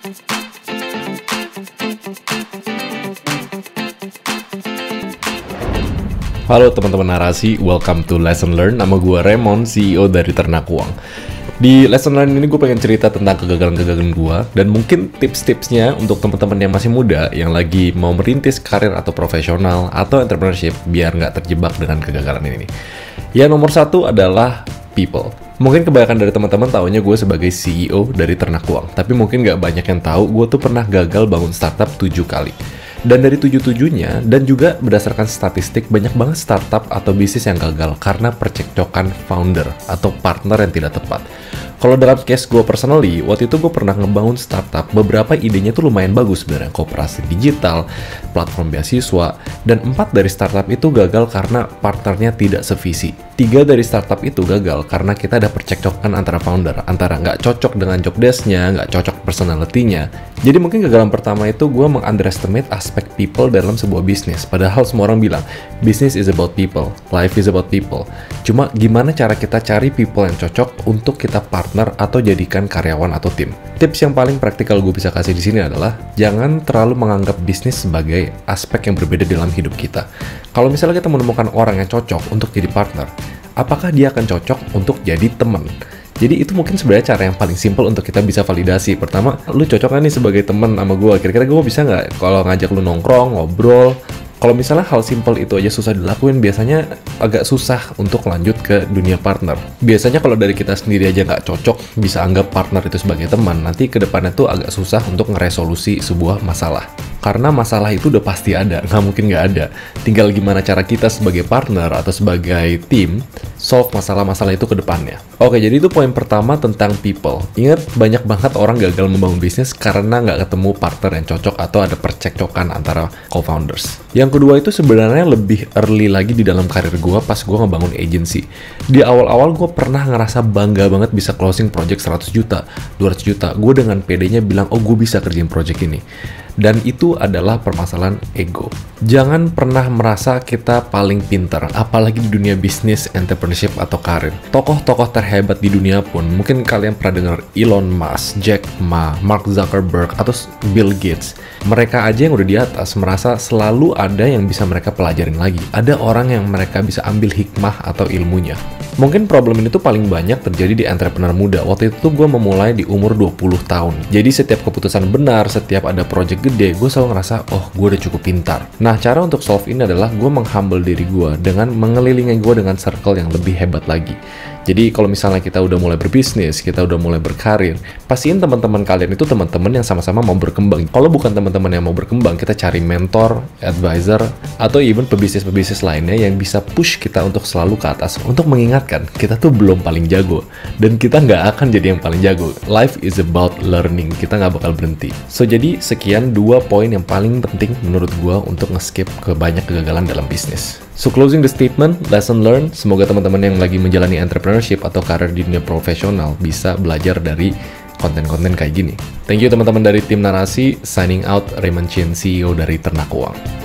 Halo teman-teman narasi, welcome to Lesson Learn. Nama gue Raymond, CEO dari Ternak Uang. Di Lesson Learn ini gue pengen cerita tentang kegagalan-kegagalan gue dan mungkin tips-tipsnya untuk teman-teman yang masih muda yang lagi mau merintis karir atau profesional atau entrepreneurship biar nggak terjebak dengan kegagalan ini. Ya, nomor satu adalah people. Mungkin kebanyakan dari teman-teman taunya gue sebagai CEO dari Ternak Uang, tapi mungkin nggak banyak yang tahu gue tuh pernah gagal bangun startup 7 kali. Dan dari 7-7-nya, dan juga berdasarkan statistik, banyak banget startup atau bisnis yang gagal karena percekcokan founder atau partner yang tidak tepat. Kalau dalam case gue personally, waktu itu gue pernah ngebangun startup, beberapa idenya tuh lumayan bagus sebenarnya, koperasi digital, platform beasiswa, dan 4 dari startup itu gagal karena partnernya tidak sevisi. 3 dari startup itu gagal karena kita ada percekcokan antara founder, antara nggak cocok dengan job desk-nya, nggak cocok personality-nya. Jadi mungkin kegagalan pertama itu gue meng-underestimate aspek people dalam sebuah bisnis. Padahal semua orang bilang, business is about people, life is about people. Cuma gimana cara kita cari people yang cocok untuk kita partner atau jadikan karyawan atau tim. Tips yang paling praktikal gue bisa kasih di sini adalah jangan terlalu menganggap bisnis sebagai aspek yang berbeda dalam hidup kita. Kalau misalnya kita menemukan orang yang cocok untuk jadi partner, apakah dia akan cocok untuk jadi teman? Jadi itu mungkin sebenarnya cara yang paling simpel untuk kita bisa validasi. Pertama, lu cocok gak nih sebagai teman sama gue? Kira-kira gue bisa nggak kalau ngajak lu nongkrong, ngobrol? Kalau misalnya hal simpel itu aja susah dilakuin, biasanya agak susah untuk lanjut ke dunia partner. Biasanya kalau dari kita sendiri aja nggak cocok, bisa anggap partner itu sebagai teman, nanti ke depannya tuh agak susah untuk ngeresolusi sebuah masalah. Karena masalah itu udah pasti ada, nggak mungkin nggak ada. Tinggal gimana cara kita sebagai partner atau sebagai tim, solve masalah-masalah itu ke depannya. Oke, jadi itu poin pertama tentang people. Ingat, banyak banget orang gagal membangun bisnis karena nggak ketemu partner yang cocok atau ada percekcokan antara co-founders. Yang kedua itu sebenarnya lebih early lagi di dalam karir gue pas gue ngebangun agency. Di awal-awal gue pernah ngerasa bangga banget bisa closing project 100 juta, 200 juta. Gue dengan PD-nya bilang, oh gue bisa kerjain project ini. Dan itu adalah permasalahan ego. Jangan pernah merasa kita paling pintar, apalagi di dunia bisnis, entrepreneurship, atau karir. Tokoh-tokoh terhebat di dunia pun, mungkin kalian pernah dengar Elon Musk, Jack Ma, Mark Zuckerberg, atau Bill Gates. Mereka aja yang udah di atas merasa selalu ada yang bisa mereka pelajarin lagi. Ada orang yang mereka bisa ambil hikmah atau ilmunya. Mungkin problem ini tuh paling banyak terjadi di entrepreneur muda. Waktu itu gue memulai di umur 20 tahun. Jadi setiap keputusan benar, setiap ada project gede, gue selalu ngerasa, oh gue udah cukup pintar. Nah, cara untuk solve ini adalah gue menghumble diri gue dengan mengelilingi gue dengan circle yang lebih hebat lagi. Jadi kalau misalnya kita udah mulai berbisnis, kita udah mulai berkarir, pastiin teman-teman kalian itu teman-teman yang sama-sama mau berkembang. Kalau bukan teman-teman yang mau berkembang, kita cari mentor, advisor, atau even pebisnis-pebisnis lainnya yang bisa push kita untuk selalu ke atas, untuk mengingatkan kita tuh belum paling jago, dan kita nggak akan jadi yang paling jago. Life is about learning, kita nggak bakal berhenti. So, jadi sekian 2 poin yang paling penting menurut gue untuk nge-skip ke banyak kegagalan dalam bisnis. So, closing the statement, lesson learned, semoga teman-teman yang lagi menjalani entrepreneurship atau karir di dunia profesional bisa belajar dari konten-konten kayak gini. Thank you teman-teman dari tim narasi, signing out, Raymond Chen, CEO dari Ternak Uang.